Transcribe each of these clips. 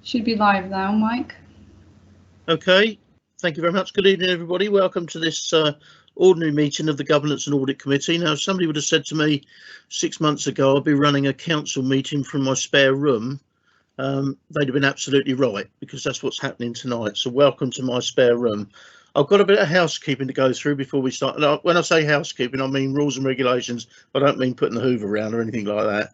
Should be live now, Mike. Okay, thank you very much. Good evening, everybody. Welcome to this ordinary meeting of the Governance and Audit Committee. Now, if somebody would have said to me 6 months ago I'd be running a council meeting from my spare room, they'd have been absolutely right, because that's what's happening tonight. So welcome to my spare room. I've got a bit of housekeeping to go through before we start. Now, when I say housekeeping, I mean rules and regulations. I don't mean putting the Hoover around or anything like that.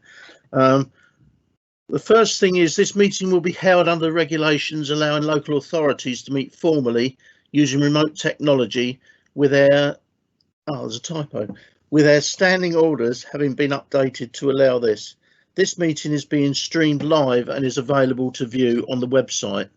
The first thing is this meeting will be held under the regulations allowing local authorities to meet formally using remote technology with their, there's a typo, with their standing orders having been updated to allow this. This meeting is being streamed live and is available to view on the website.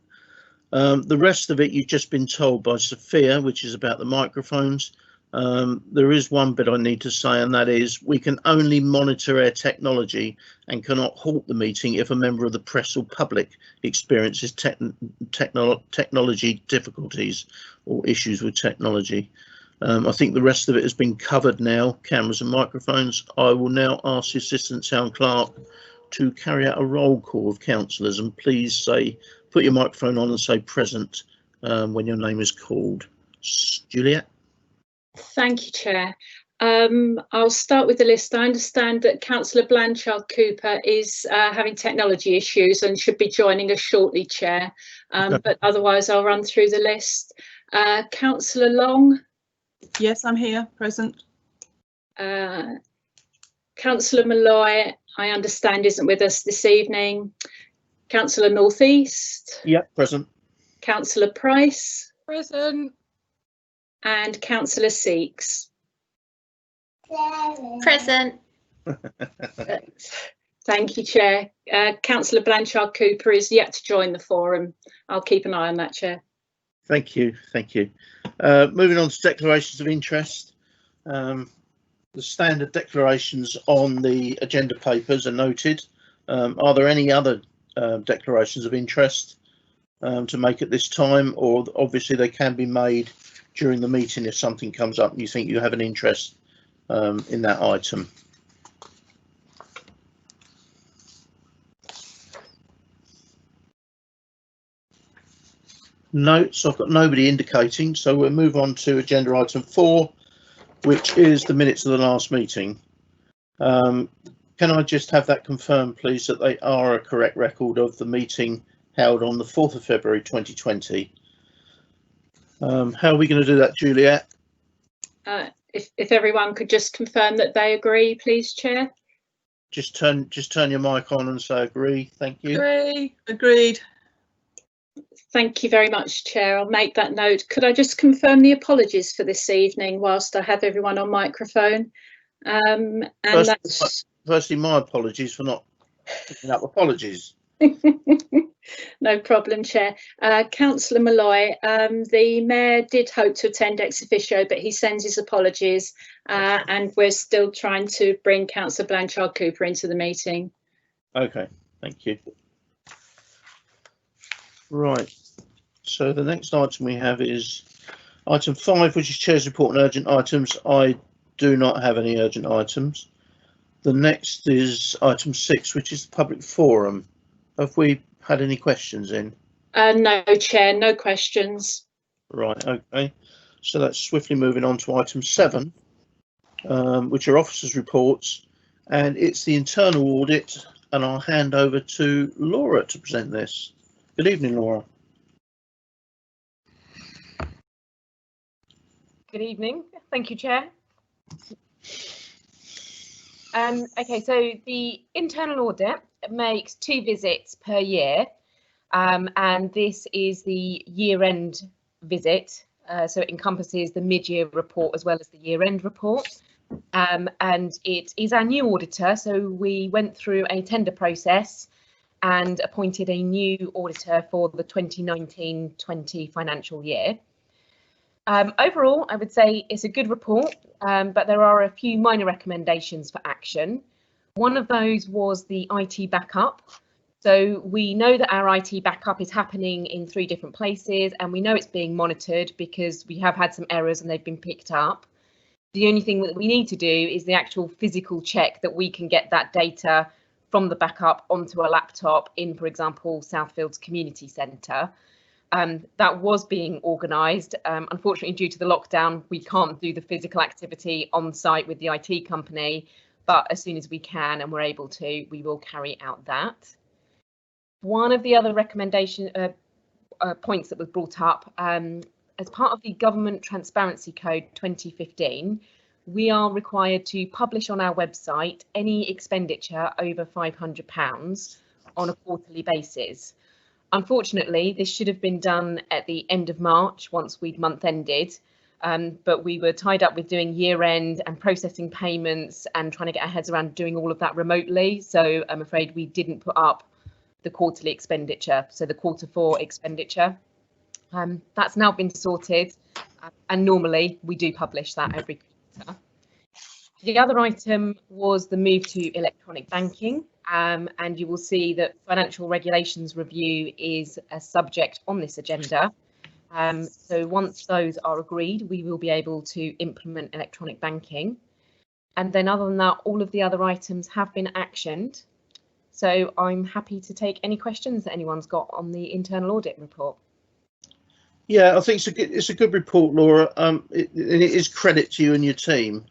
The rest of it you've just been told by Sophia, which is about the microphones. There is one bit I need to say, and that is we can only monitor our technology and cannot halt the meeting if a member of the press or public experiences technology difficulties or issues with technology. I think the rest of it has been covered now, cameras and microphones. I will now ask the Assistant Town Clerk to carry out a roll call of councillors, and please say, put your microphone on and say present when your name is called. Juliet? Thank you, Chair. I'll start with the list. I understand that Councillor Blanchard Cooper is having technology issues and should be joining us shortly, Chair. But otherwise, I'll run through the list. Councillor Long? Yes, I'm here, present. Councillor Malloy, I understand, isn't with us this evening. Councillor North East? Yep, present. Councillor Price? Present. And Councillor Seeks? Present. Thank you, Chair. Councillor Blanchard Cooper is yet to join the forum. I'll keep an eye on that, Chair. Thank you. Thank you. Moving on to declarations of interest. The standard declarations on the agenda papers are noted. Are there any other declarations of interest to make at this time, or obviously they can be made during the meeting if something comes up and you think you have an interest in that item? Notes, I've got nobody indicating, so we'll move on to agenda item 4, which is the minutes of the last meeting. Can I just have that confirmed, please, that they are a correct record of the meeting held on the 4th of February 2020? How are we going to do that, Juliet? If everyone could just confirm that they agree, please, Chair. Just turn your mic on and say agree. Thank you. Agree. Agreed. Thank you very much, Chair. I'll make that note. Could I just confirm the apologies for this evening whilst I have everyone on microphone? Firstly, my apologies for not picking up apologies. No problem, Chair. Councillor Malloy, the Mayor did hope to attend ex officio, but he sends his apologies, and we're still trying to bring Councillor Blanchard Cooper into the meeting. Okay, thank you. Right, so the next item we have is item 5, which is Chair's Report on urgent items. I do not have any urgent items. The next is item 6, which is the public forum. Have we had any questions in? No, Chair, no questions. Right, okay. So that's swiftly moving on to item 7, which are officers' reports, and it's the internal audit, and I'll hand over to Laura to present this. Good evening, Laura. Good evening. Thank you, Chair. Okay, so the internal audit makes 2 visits per year, and this is the year-end visit, so it encompasses the mid-year report as well as the year-end report, and it is our new auditor, so we went through a tender process and appointed a new auditor for the 2019-20 financial year. Overall, I would say it's a good report, but there are a few minor recommendations for action. One of those was the IT backup. So we know that our IT backup is happening in 3 different places, and we know it's being monitored because we have had some errors and they've been picked up. The only thing that we need to do is the actual physical check that we can get that data from the backup onto a laptop in, for example, Southfields Community Centre. That was being organised. Unfortunately, due to the lockdown, we can't do the physical activity on site with the IT company, but as soon as we can and we're able to, we will carry out that. One of the other recommendation points that was brought up, as part of the Government Transparency Code 2015, we are required to publish on our website any expenditure over £500 on a quarterly basis. Unfortunately, this should have been done at the end of March once we'd month ended, but we were tied up with doing year end and processing payments and trying to get our heads around doing all of that remotely. So I'm afraid we didn't put up the quarterly expenditure, so the Q4 expenditure. That's now been sorted, and normally we do publish that every quarter. The other item was the move to electronic banking, and you will see that financial regulations review is a subject on this agenda. So once those are agreed, we will be able to implement electronic banking. And then other than that, all of the other items have been actioned. So I'm happy to take any questions that anyone's got on the internal audit report. Yeah, I think it's a good report, Laura. It is credit to you and your team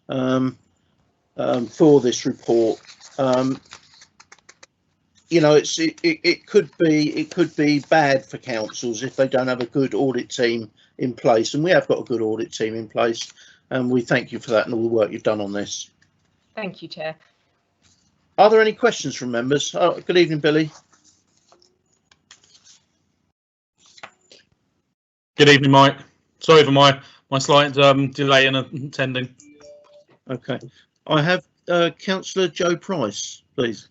for this report. You know, it could be bad for councils if they don't have a good audit team in place, and we have got a good audit team in place, and we thank you for that and all the work you've done on this. Thank you, Chair. Are there any questions from members? Oh, good evening, Billy. Good evening, Mike. Sorry for my slight delay in attending. Okay, I have Councillor Joe Price, please.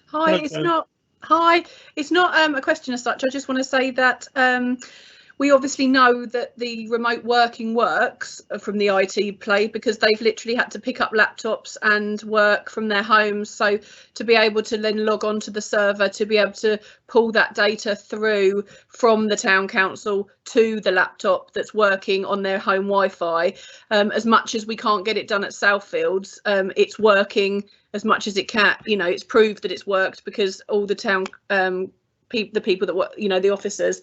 Hi, Hello, it's not a question as such. I just want to say that we obviously know that the remote working works from the IT play, because they've literally had to pick up laptops and work from their homes. So to be able to then log on to the server, to be able to pull that data through from the town council to the laptop that's working on their home Wi-Fi, as much as we can't get it done at Southfields, it's working as much as it can. You know, it's proved that it's worked because all the town the people that work, you know, the officers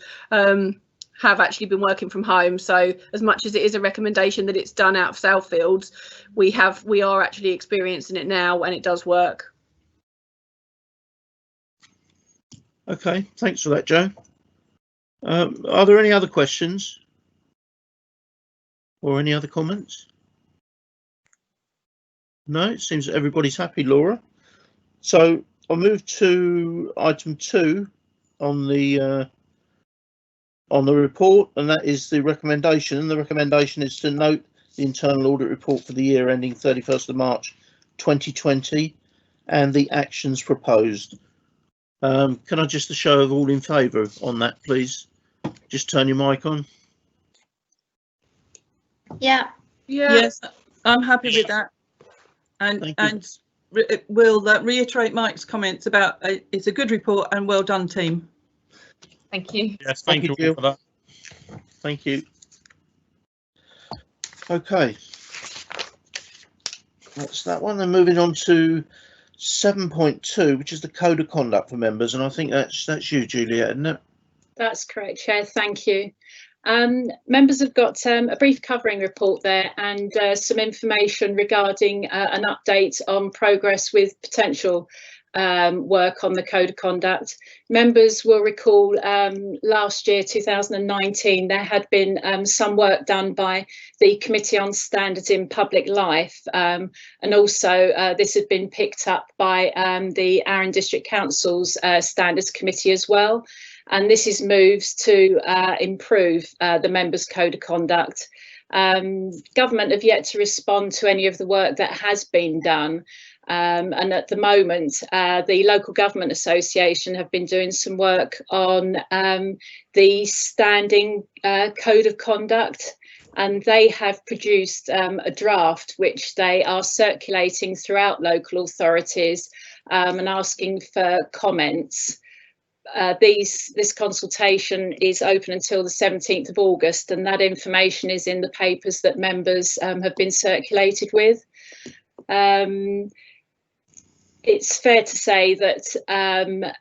have actually been working from home. So as much as it is a recommendation that it's done out of Southfields, we are actually experiencing it now, and it does work. Okay, thanks for that, Joe. Are there any other questions or any other comments? No, it seems that everybody's happy, Laura. So I'll move to item 2 on the report, and that is the recommendation. And the recommendation is to note the internal audit report for the year ending 31st of March 2020 and the actions proposed. Can I just a show of all in favour on that, please? Just turn your mic on. Yeah. Yes, I'm happy with that. And we'll reiterate Mike's comments about it's a good report and well done, team. Thank you. Yes, thank you all for that. Thank you. Okay, that's that one. Then moving on to 7.2, which is the code of conduct for members, and I think that's you, Juliet, isn't it? That's correct, Chair. Thank you. Members have got a brief covering report there and some information regarding an update on progress with potential work on the code of conduct. Members will recall last year, 2019, there had been some work done by the Committee on Standards in Public Life, and also this had been picked up by the Arran District Council's Standards Committee as well. And this is moves to improve the members' code of conduct. Government have yet to respond to any of the work that has been done. And at the moment, the Local Government Association have been doing some work on the standing code of conduct, and they have produced a draft which they are circulating throughout local authorities and asking for comments. this consultation is open until the 17th of August, and that information is in the papers that members have been circulated with. It's fair to say that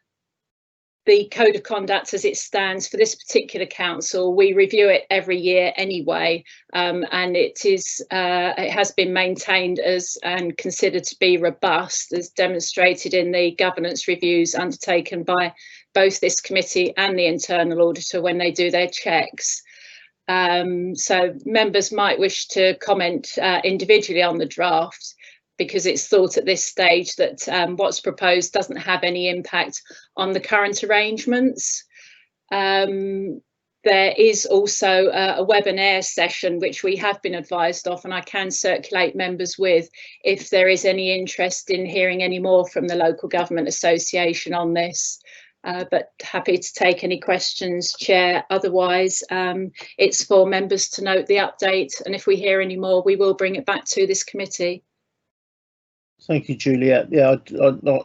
the code of conduct as it stands for this particular council, we review it every year anyway, and it has been maintained as and considered to be robust, as demonstrated in the governance reviews undertaken by both this committee and the internal auditor when they do their checks. So members might wish to comment individually on the draft, because it's thought at this stage that what's proposed doesn't have any impact on the current arrangements. There is also a webinar session which we have been advised of, and I can circulate members with if there is any interest in hearing any more from the Local Government Association on this. But happy to take any questions, Chair. Otherwise, it's for members to note the update, and if we hear any more, we will bring it back to this committee. Thank you, Juliet. Yeah,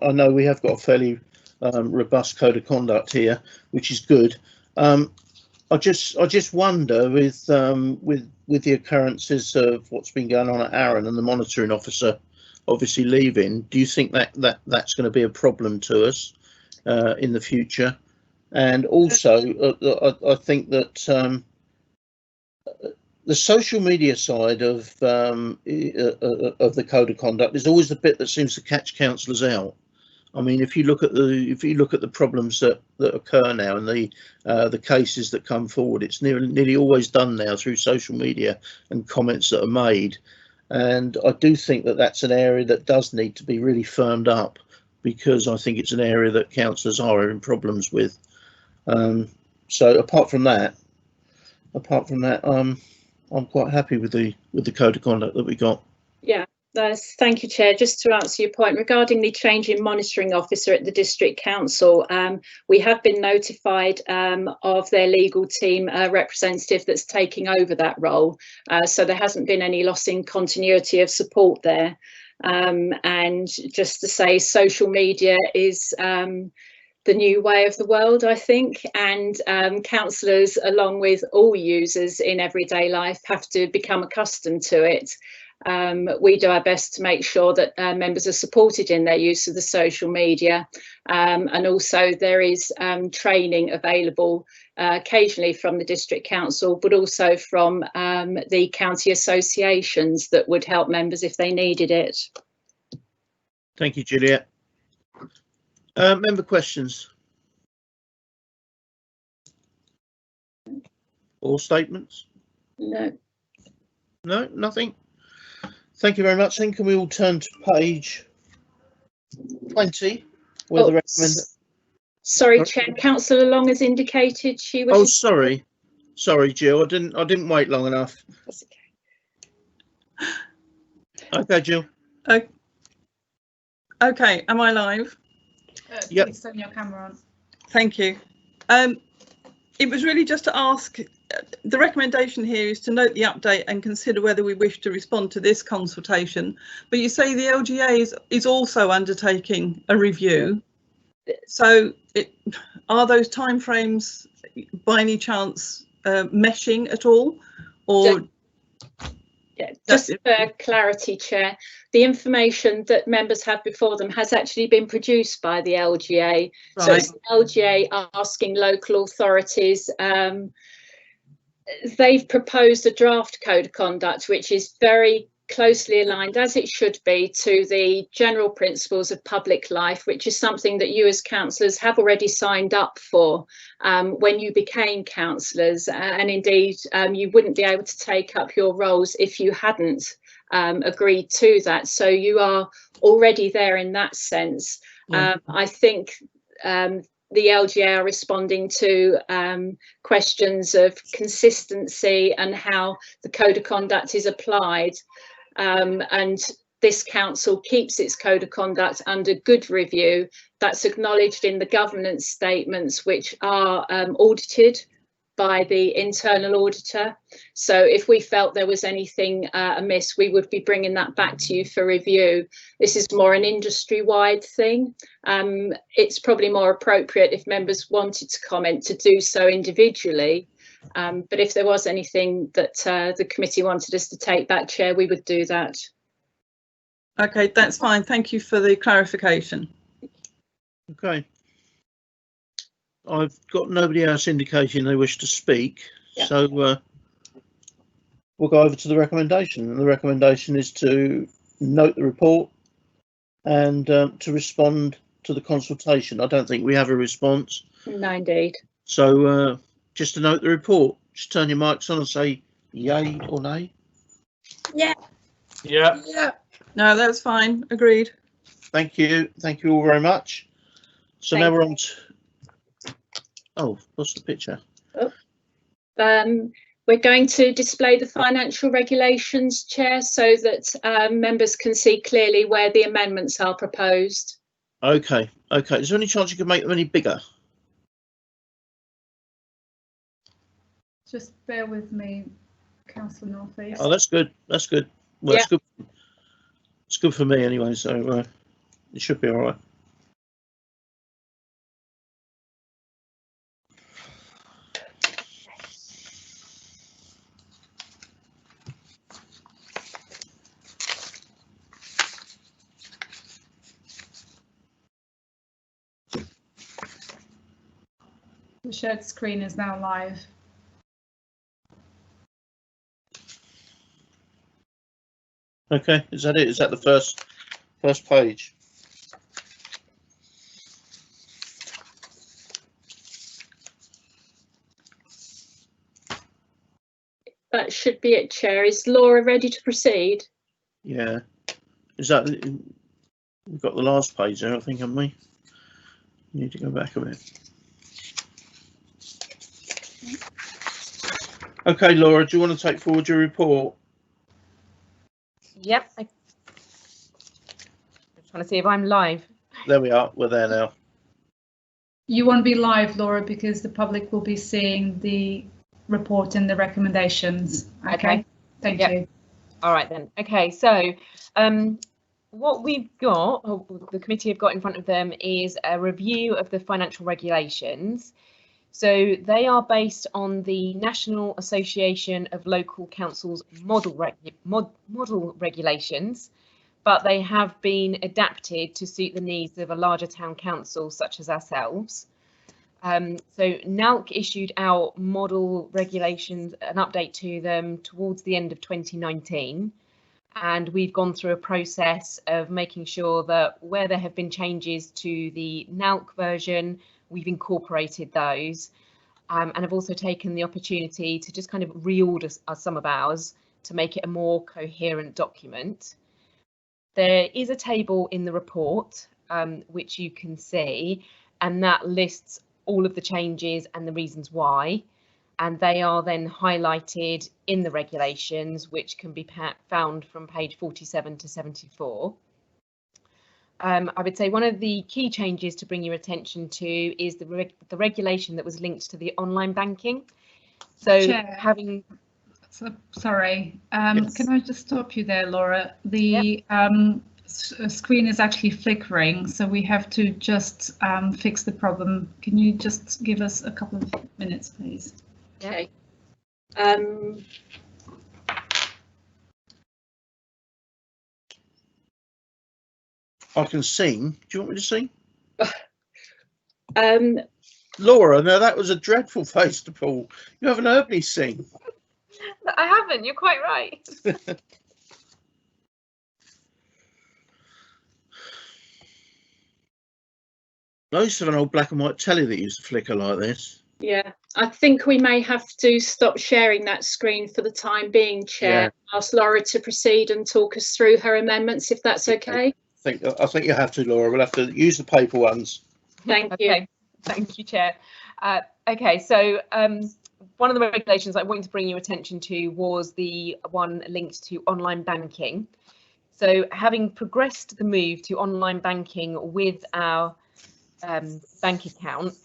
I know we have got a fairly robust code of conduct here, which is good. I just wonder with the occurrences of what's been going on at Arran and the monitoring officer obviously leaving, do you think that's going to be a problem to us in the future? And also, I think that the social media side of the code of conduct is always the bit that seems to catch councillors out. I mean, if you look at the problems that occur now and the cases that come forward, it's nearly always done now through social media and comments that are made. And I do think that that's an area that does need to be really firmed up, because I think it's an area that councillors are having problems with. So apart from that, I'm quite happy with the code of conduct that we got. Yeah, thank you, Chair. Just to answer your point regarding the change in monitoring officer at the District Council, we have been notified of their legal team representative that's taking over that role. So there hasn't been any loss in continuity of support there. And just to say, social media is the new way of the world, I think, and councillors, along with all users in everyday life, have to become accustomed to it. We do our best to make sure that members are supported in their use of the social media, and also there is training available occasionally from the District Council, but also from the county associations that would help members if they needed it. Thank you, Juliet. Member questions or statements? No. No, nothing. Thank you very much. Then can we all turn to page 20, where the Sorry, Chair. Councillor Long has indicated she was. Oh, sorry, Jill. I didn't wait long enough. That's okay. Okay, Jill. Okay, am I live? Yep. Please turn your camera on. Thank you. It was really just to ask, the recommendation here is to note the update and consider whether we wish to respond to this consultation. But you say the LGA is also undertaking a review. So are those timeframes by any chance meshing at all? Or yeah, just for clarity, Chair, the information that members have before them has actually been produced by the LGA. Right. So it's the LGA asking local authorities. They've proposed a draft code of conduct, which is very closely aligned, as it should be, to the general principles of public life, which is something that you as councillors have already signed up for when you became councillors, and indeed you wouldn't be able to take up your roles if you hadn't agreed to that. So you are already there in that sense. I think the LGA are responding to questions of consistency and how the code of conduct is applied. And this council keeps its code of conduct under good review. That's acknowledged in the governance statements, which are audited by the internal auditor. So if we felt there was anything amiss, we would be bringing that back to you for review. This is more an industry-wide thing. It's probably more appropriate if members wanted to comment to do so individually. But if there was anything that the committee wanted us to take back, Chair, we would do that. Okay, that's fine. Thank you for the clarification. Okay. I've got nobody else indicating they wish to speak, so we'll go over to the recommendation. And the recommendation is to note the report and to respond to the consultation. I don't think we have a response. No, indeed. So just to note the report, just turn your mics on and say yay or nay. Yeah. Yeah. No, that's fine. Agreed. Thank you. Thank you all very much. So now we're on to... Oh, what's the picture? We're going to display the financial regulations, Chair, so that members can see clearly where the amendments are proposed. Okay. Okay. Is there any chance you could make them any bigger? Just bear with me, Councillor North East. Oh, that's good. That's good. Well, it's good. It's good for me anyway, so it should be all right. The shared screen is now live. Okay, is that it? Is that the first page? That should be it, Chair. Is Laura ready to proceed? Yeah. Is that... We've got the last page there, I think, haven't we? Need to go back a bit. Okay, Laura, do you want to take forward your report? Yep. I'm trying to see if I'm live. There we are. We're there now. You won't be live, Laura, because the public will be seeing the report and the recommendations. Okay. Thank you. All right then. Okay, so what we've got, or the committee have got in front of them, is a review of the financial regulations. So they are based on the National Association of Local Councils model regulations, but they have been adapted to suit the needs of a larger town council such as ourselves. So NALC issued out model regulations, an update to them towards the end of 2019. And we've gone through a process of making sure that where there have been changes to the NALC version, we've incorporated those, and have also taken the opportunity to just kind of reorder some of ours to make it a more coherent document. There is a table in the report which you can see, and that lists all of the changes and the reasons why, and they are then highlighted in the regulations, which can be found from page 47 to 74. I would say one of the key changes to bring your attention to is the regulation that was linked to the online banking. So Chair, sorry, Yes. Can I just stop you there, Laura? The screen is actually flickering, so we have to just fix the problem. Can you just give us a couple of minutes, please? Okay. I can sing. Do you want me to sing? Um, Laura, now that was a dreadful face to pull. You haven't heard me sing. I haven't, you're quite right. I used to have an old black and white telly that used to flicker like this. yeah, I think we may have to stop sharing that screen for the time being, Chair. Yeah. Ask Laura to proceed and talk us through her amendments, if that's okay. I think you have to, Laura. We'll have to use the paper ones. Thank you. Okay, thank you, Chair. Okay, so one of the regulations I wanted to bring your attention to was the one linked to online banking. So having progressed the move to online banking with our bank account,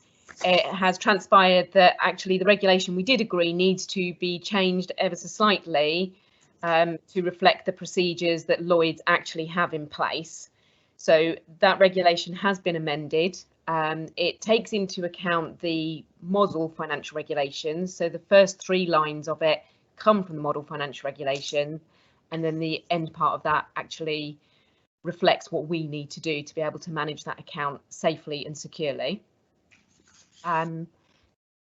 it has transpired that actually the regulation we did agree needs to be changed ever so slightly to reflect the procedures that Lloyds actually have in place. So that regulation has been amended. It takes into account the model financial regulations. So the first 3 lines of it come from the model financial regulation, and then the end part of that actually reflects what we need to do to be able to manage that account safely and securely.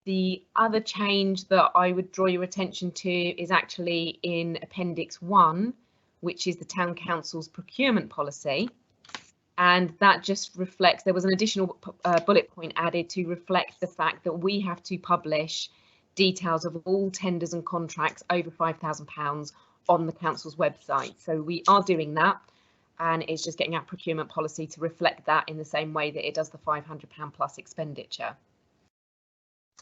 The other change that I would draw your attention to is actually in Appendix 1, which is the Town Council's procurement policy. And that just reflects, there was an additional bullet point added to reflect the fact that we have to publish details of all tenders and contracts over £5,000 on the council's website. So we are doing that, and it's just getting our procurement policy to reflect that in the same way that it does the £500 plus expenditure.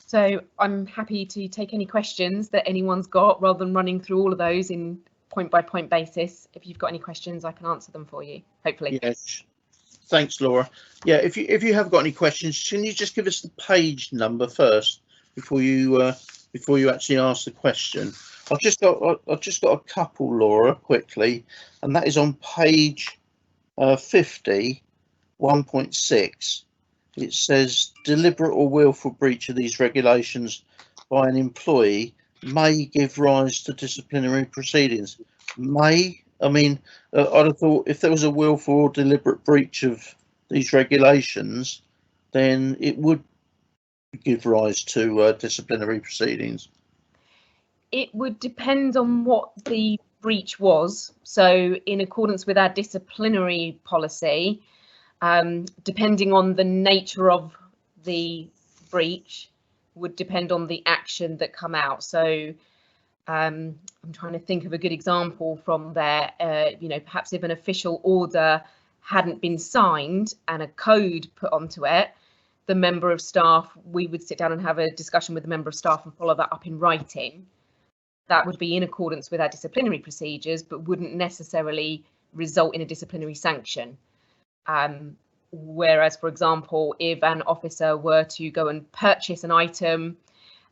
So I'm happy to take any questions that anyone's got, rather than running through all of those in point by point basis. If you've got any questions, I can answer them for you, hopefully. Yes. Thanks, Laura. Yeah, if you have got any questions, can you just give us the page number first before you actually ask the question? I've just got a couple, Laura, quickly, and that is on page 50, 1.6. It says deliberate or willful breach of these regulations by an employee may give rise to disciplinary proceedings. May, I mean, I'd have thought if there was a willful or deliberate breach of these regulations, then it would give rise to disciplinary proceedings. It would depend on what the breach was. So in accordance with our disciplinary policy, depending on the nature of the breach would depend on the action that come out. So I'm trying to think of a good example from there. You know, perhaps if an official order hadn't been signed and a code put onto it, the member of staff, we would sit down and have a discussion with the member of staff and follow that up in writing. That would be in accordance with our disciplinary procedures, but wouldn't necessarily result in a disciplinary sanction. Whereas, for example, if an officer were to go and purchase an item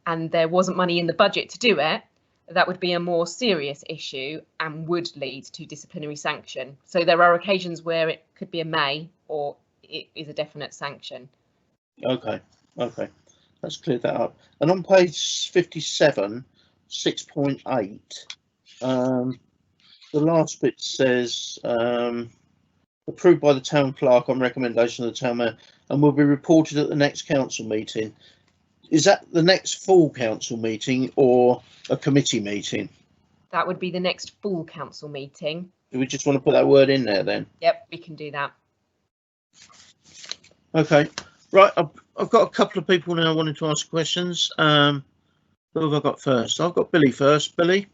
and there wasn't money in the budget to do it, that would be a more serious issue and would lead to disciplinary sanction. So there are occasions where it could be a may, or it is a definite sanction. Okay, let's clear that up. And on page 57, 6.8, the last bit says approved by the town clerk on recommendation of the town mayor and will be reported at the next council meeting. Is that the next full council meeting or a committee meeting? That would be the next full council meeting. Do we just want to put that word in there then? Yep, we can do that. Okay, right. I've got a couple of people now wanting to ask questions. Who have I got first? I've got Billy first. Billy.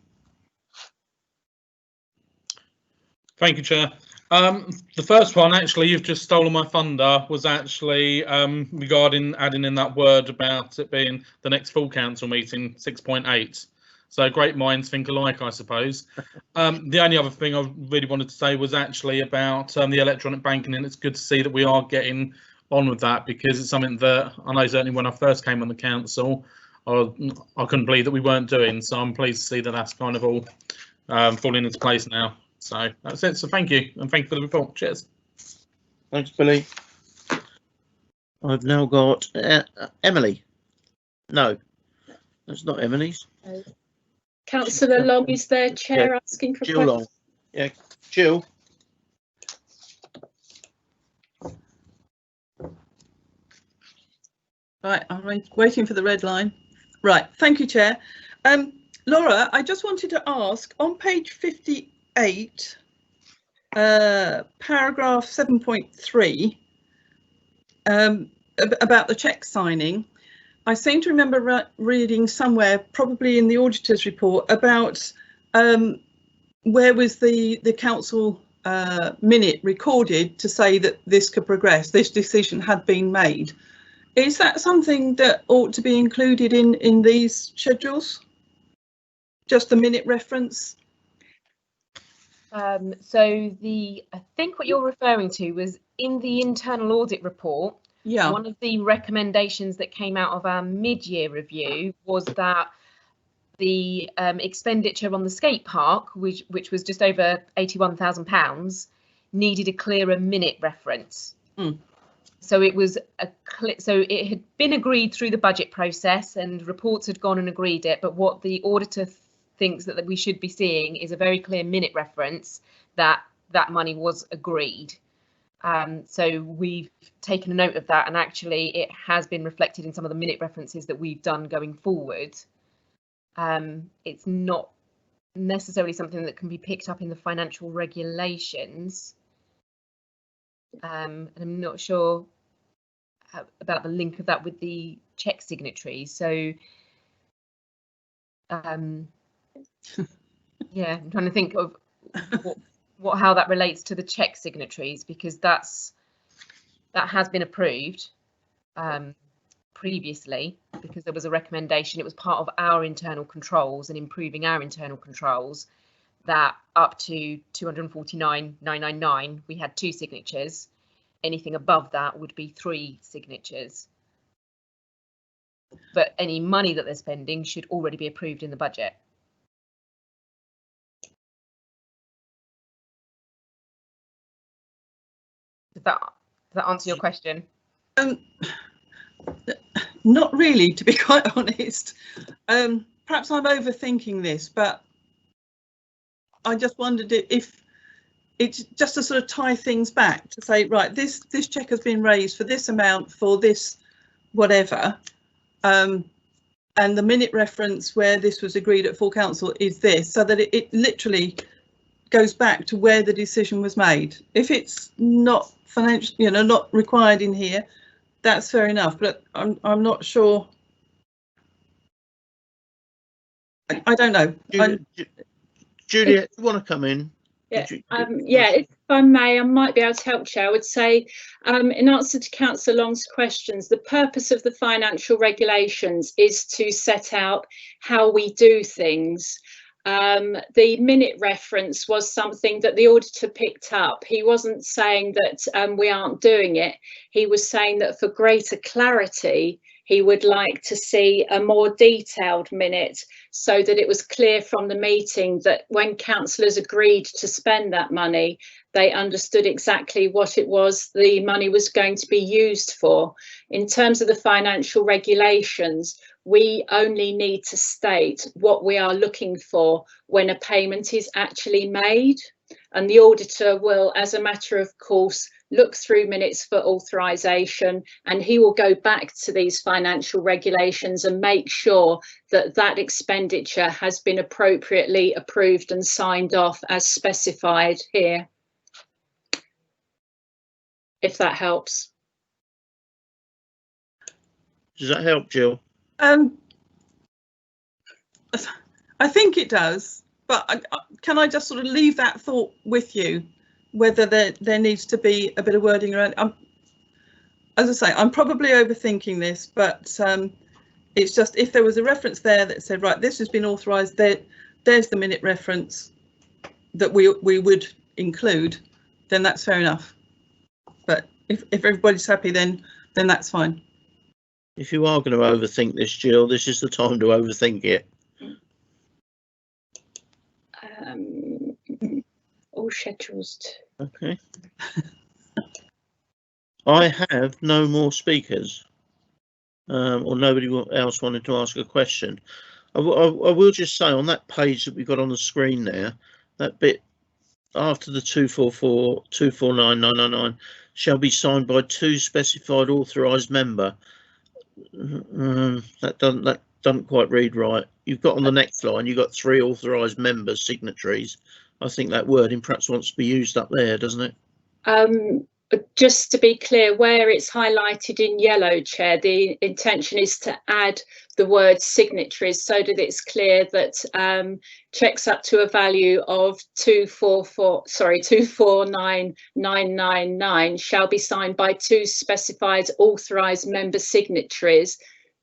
Thank you, Chair. The first one, actually, you've just stolen my thunder, was actually regarding adding in that word about it being the next full council meeting, 6.8. So great minds think alike, I suppose. The only other thing I really wanted to say was actually about the electronic banking, and it's good to see that we are getting on with that, because it's something that I know certainly when I first came on the council, I couldn't believe that we weren't doing. So I'm pleased to see that that's kind of all falling into place now. So that's it. So thank you, and thank you for the report. Cheers. Thanks, Billy. I've now got Emily. No, that's not Emily's. Councillor Long is there, Chair, Yeah. asking for Jill Long. questions. Yeah, Jill. Right, I'm waiting for the red line. Right, thank you, Chair. Laura, I just wanted to ask, on page 58, paragraph 7.3, about the cheque signing, I seem to remember reading somewhere, probably in the auditor's report, about where was the council minute recorded to say that this could progress, this decision had been made. Is that something that ought to be included in these schedules? Just the minute reference? So I think what you're referring to was in the internal audit report, Yeah. One of the recommendations that came out of our mid-year review was that the expenditure on the skate park, which was just over £81,000, needed a clearer minute reference. So it was so it had been agreed through the budget process, and reports had gone and agreed it. But what the auditor thinks that we should be seeing is a very clear minute reference that that money was agreed. So we've taken a note of that, and actually it has been reflected in some of the minute references that we've done going forward. It's not necessarily something that can be picked up in the financial regulations. And I'm not sure about the link of that with the check signatories. So yeah, I'm trying to think of how that relates to the check signatories, because that has been approved previously, because there was a recommendation. It was part of our internal controls and improving our internal controls, that up to 249,999 we had 2 signatures. Anything above that would be 3 signatures. But any money that they're spending should already be approved in the budget. Does that answer your question? Not really, to be quite honest. Perhaps I'm overthinking this, but I just wondered if it's just to sort of tie things back to say, right, this cheque has been raised for this amount for this whatever, and the minute reference where this was agreed at full council is this, so that it literally goes back to where the decision was made. If it's not financial, not required in here, that's fair enough, but I'm not sure. I don't know. Juliet, you want to come in? Yeah, if I may, I might be able to help, Chair. I would say, in answer to Councillor Long's questions, the purpose of the financial regulations is to set out how we do things. The minute reference was something that the auditor picked up. He wasn't saying that we aren't doing it. He was saying that for greater clarity, he would like to see a more detailed minute, so that it was clear from the meeting that when councillors agreed to spend that money, they understood exactly what it was the money was going to be used for. In terms of the financial regulations, we only need to state what we are looking for when a payment is actually made, and the auditor will, as a matter of course, look through minutes for authorisation, and he will go back to these financial regulations and make sure that that expenditure has been appropriately approved and signed off as specified here. If that helps. Does that help, Jill? I think it does, but can I just sort of leave that thought with you, whether there needs to be a bit of wording around. As I say, I'm probably overthinking this, but it's just, if there was a reference there that said, right, this has been authorised, there's the minute reference that we would include, then that's fair enough. But if everybody's happy, then that's fine. If you are going to overthink this, Jill, this is the time to overthink it. All schedules. Okay. I have no more speakers, or nobody else wanted to ask a question. I will just say, on that page that we've got on the screen there, that bit after the 244,249,999 shall be signed by 2 specified authorised member. That doesn't quite read right. You've got on the next line, you've got 3 authorised members' signatories. I think that wording perhaps wants to be used up there, doesn't it? Just to be clear, where it's highlighted in yellow, Chair, the intention is to add the word signatories so that it's clear that cheques up to a value of 249,999 shall be signed by 2 specified authorised member signatories.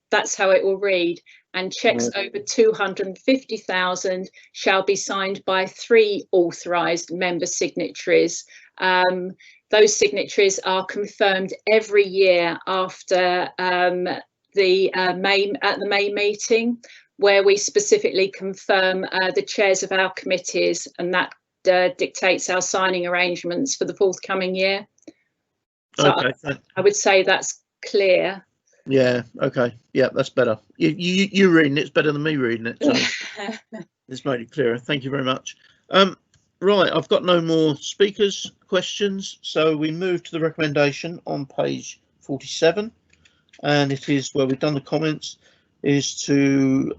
That's how it will read. And cheques over 250,000 shall be signed by 3 authorised member signatories. those signatories are confirmed every year after the May meeting, where we specifically confirm the chairs of our committees, and that dictates our signing arrangements for the forthcoming year. So Okay. I would say that's clear. Yeah. Okay. Yeah, that's better. You reading it's better than me reading it. So it's made it clearer. Thank you very much. Right, I've got no more speakers questions, so we move to the recommendation on page 47, and it is where we've done the comments, is to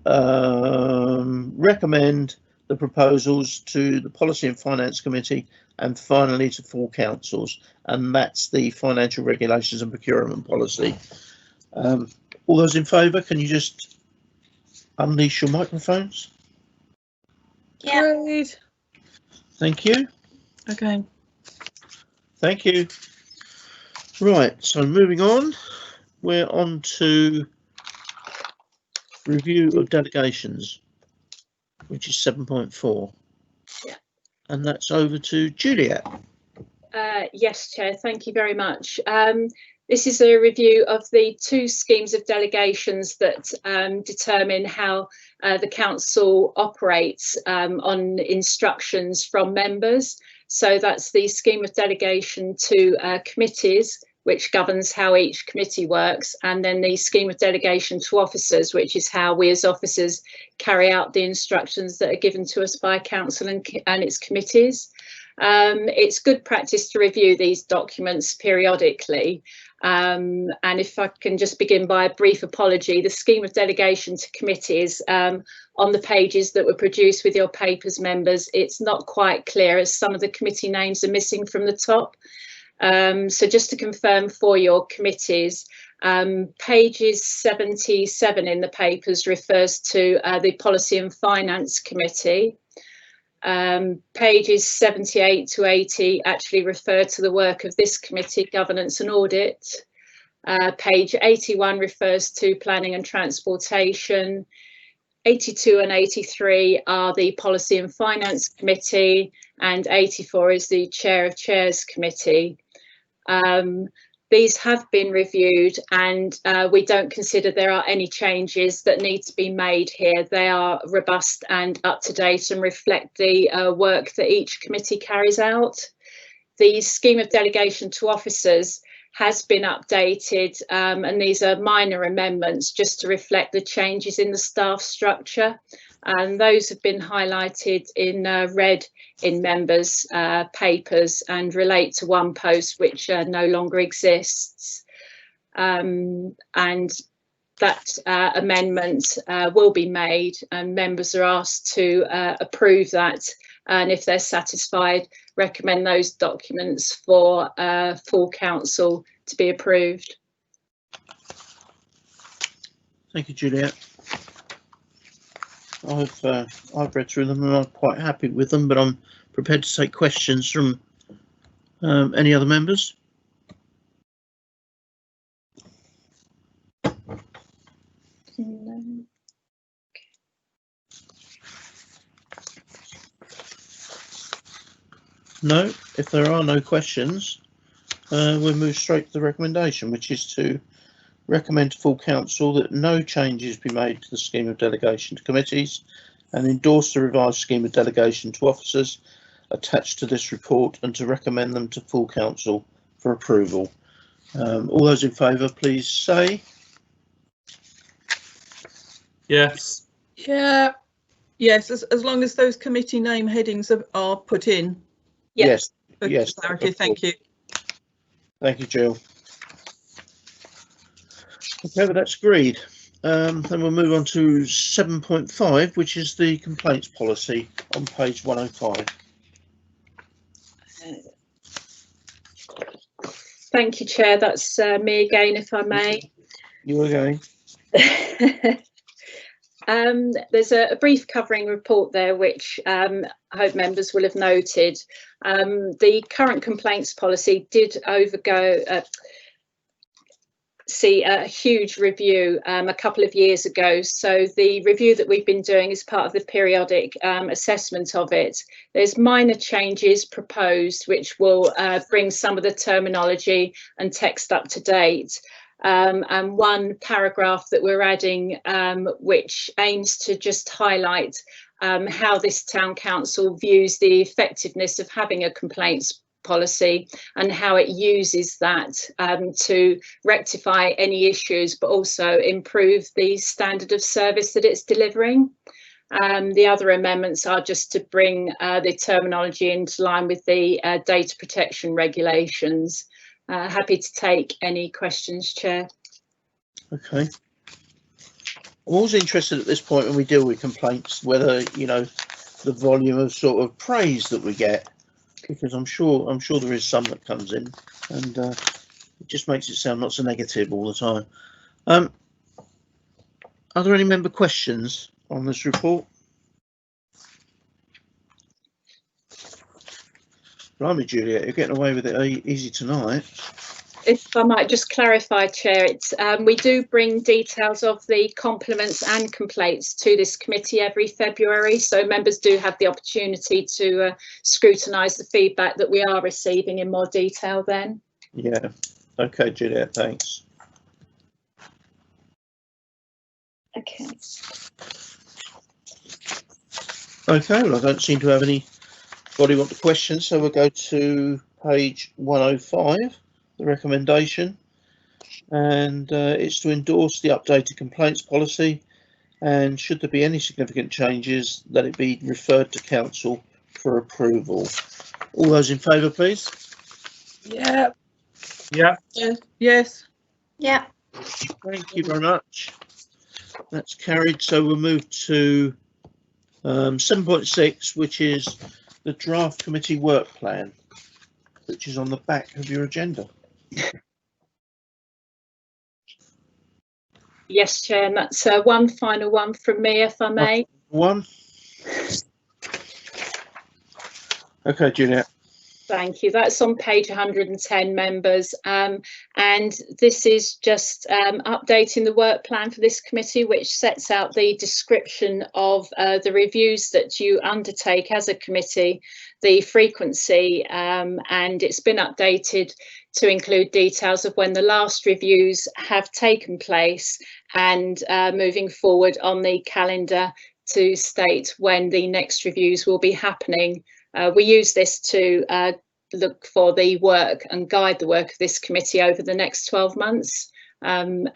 recommend the proposals to the Policy and Finance Committee and finally to full councils, and that's the Financial Regulations and Procurement Policy. All those in favour, can you just unleash your microphones? Yeah. Great. Thank you. Okay. Thank you. Right, so moving on, we're on to review of delegations, which is 7.4. Yeah. And that's over to Juliet. Yes, Chair, thank you very much. This is a review of the 2 schemes of delegations that determine how the council operates on instructions from members. So that's the scheme of delegation to committees, which governs how each committee works, and then the scheme of delegation to officers, which is how we as officers carry out the instructions that are given to us by council and its committees. It's good practice to review these documents periodically. And if I can just begin by a brief apology, the scheme of delegation to committees on the pages that were produced with your papers, members, it's not quite clear as some of the committee names are missing from the top. So just to confirm for your committees, pages 77 in the papers refers to the Policy and Finance Committee. Pages 78 to 80 actually refer to the work of this committee, Governance and Audit. Page 81 refers to Planning and Transportation. 82 and 83 are the Policy and Finance Committee, and 84 is the Chair of Chairs Committee. These have been reviewed, and we don't consider there are any changes that need to be made here. They are robust and up to date and reflect the work that each committee carries out. The scheme of delegation to officers has been updated, and these are minor amendments just to reflect the changes in the staff structure. And those have been highlighted in red in members' papers and relate to one post which no longer exists. And that amendment will be made, and members are asked to approve that, and if they're satisfied, recommend those documents for full council to be approved. Thank you, Juliet. I've read through them and I'm quite happy with them, but I'm prepared to take questions from any other members. No, if there are no questions, we'll move straight to the recommendation, which is to recommend to full council that no changes be made to the scheme of delegation to committees, and endorse the revised scheme of delegation to officers attached to this report, and to recommend them to full council for approval. All those in favour, please say. Yes. Yeah. Yes, as long as those committee name headings are put in. Yes. For Yes. clarity, thank you. Thank you, Jill. Okay, well, that's agreed. Then we'll move on to 7.5, which is the complaints policy on page 105. Thank you, Chair. That's me again, if I may. You again. There's a brief covering report there, which I hope members will have noted. The current complaints policy did see a huge review a couple of years ago. So the review that we've been doing is part of the periodic assessment of it. There's minor changes proposed which will bring some of the terminology and text up to date. And one paragraph that we're adding which aims to just highlight how this town council views the effectiveness of having a complaints policy and how it uses that to rectify any issues, but also improve the standard of service that it's delivering. The other amendments are just to bring the terminology into line with the data protection regulations. Happy to take any questions, Chair. Okay. I'm always interested at this point when we deal with complaints, whether, you know, the volume of sort of praise that we get, because I'm sure there is some that comes in, and it just makes it sound not so negative all the time. Are there any member questions on this report? Blimey, Juliet, you're getting away with it easy tonight. If I might just clarify, Chair, it's, we do bring details of the compliments and complaints to this committee every February, so members do have the opportunity to scrutinise the feedback that we are receiving in more detail then. Yeah, okay, Juliet, thanks. Okay. Okay, well, I don't seem to have anybody want to question, so we'll go to page 105. The recommendation, and it's to endorse the updated complaints policy, and should there be any significant changes, let it be referred to council for approval. All those in favour, please. Yeah. Yeah. Yes. Yeah. Thank you very much. That's carried. So we'll move to 7.6, which is the draft committee work plan, which is on the back of your agenda. Yes, Chair, and that's one final one from me, if I may. One. Okay, Juliet. Thank you. That's on page 110, members, and this is just updating the work plan for this committee, which sets out the description of the reviews that you undertake as a committee, the frequency, and it's been updated to include details of when the last reviews have taken place and moving forward on the calendar to state when the next reviews will be happening. We use this to look for the work and guide the work of this committee over the next 12 months, and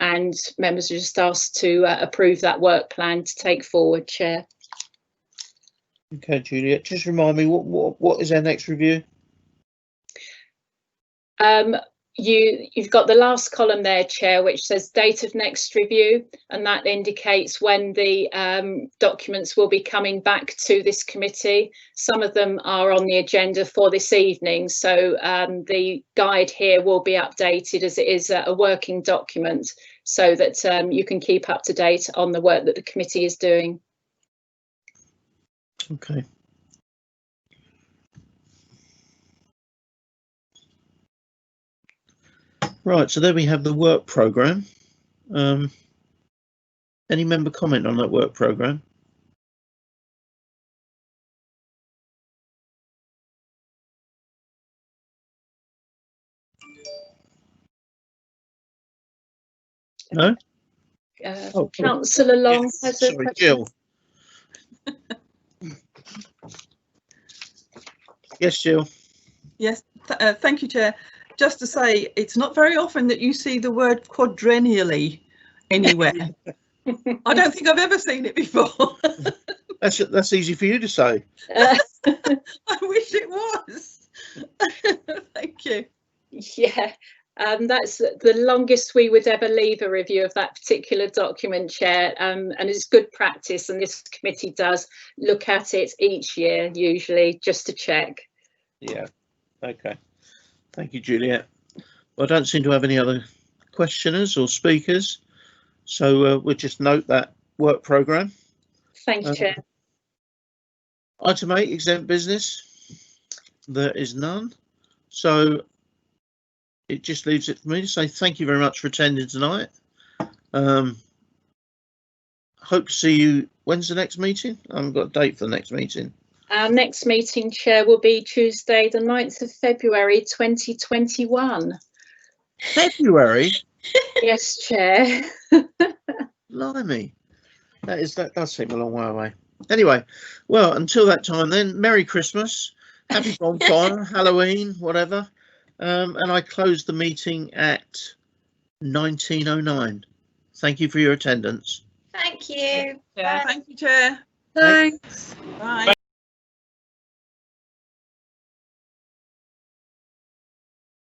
members are just asked to approve that work plan to take forward, Chair. Okay, Juliet, just remind me, what is our next review? You've got the last column there, Chair, which says date of next review, and that indicates when the documents will be coming back to this committee. Some of them are on the agenda for this evening, so the guide here will be updated as it is a working document, so that you can keep up to date on the work that the committee is doing. Okay. Right, so there we have the work programme. Any member comment on that work programme? No? Councillor Long has a sorry, question. Jill. Yes, Jill. Yes, thank you, Chair. Just to say, it's not very often that you see the word quadrennially anywhere. I don't think I've ever seen it before. That's easy for you to say. I wish it was. Thank you. Yeah, that's the longest we would ever leave a review of that particular document, Chair, and it's good practice, and this committee does look at it each year, usually, just to check. Yeah, okay. Thank you, Juliet. Well, I don't seem to have any other questioners or speakers, so we'll just note that work programme. Thank you, Chair. Item 8, exempt business. There is none. So it just leaves it for me to say thank you very much for attending tonight. Hope to see you. When's the next meeting? I haven't got a date for the next meeting. Our next meeting, Chair, will be Tuesday, the 9th of February 2021. February? Yes, Chair. Blimey. That does seem a long way away. Anyway, well, until that time then, Merry Christmas, Happy Bonfire, Halloween, whatever. And I close the meeting at 19:09. Thank you for your attendance. Thank you. Yeah. Thank you, Chair. Thanks. Bye.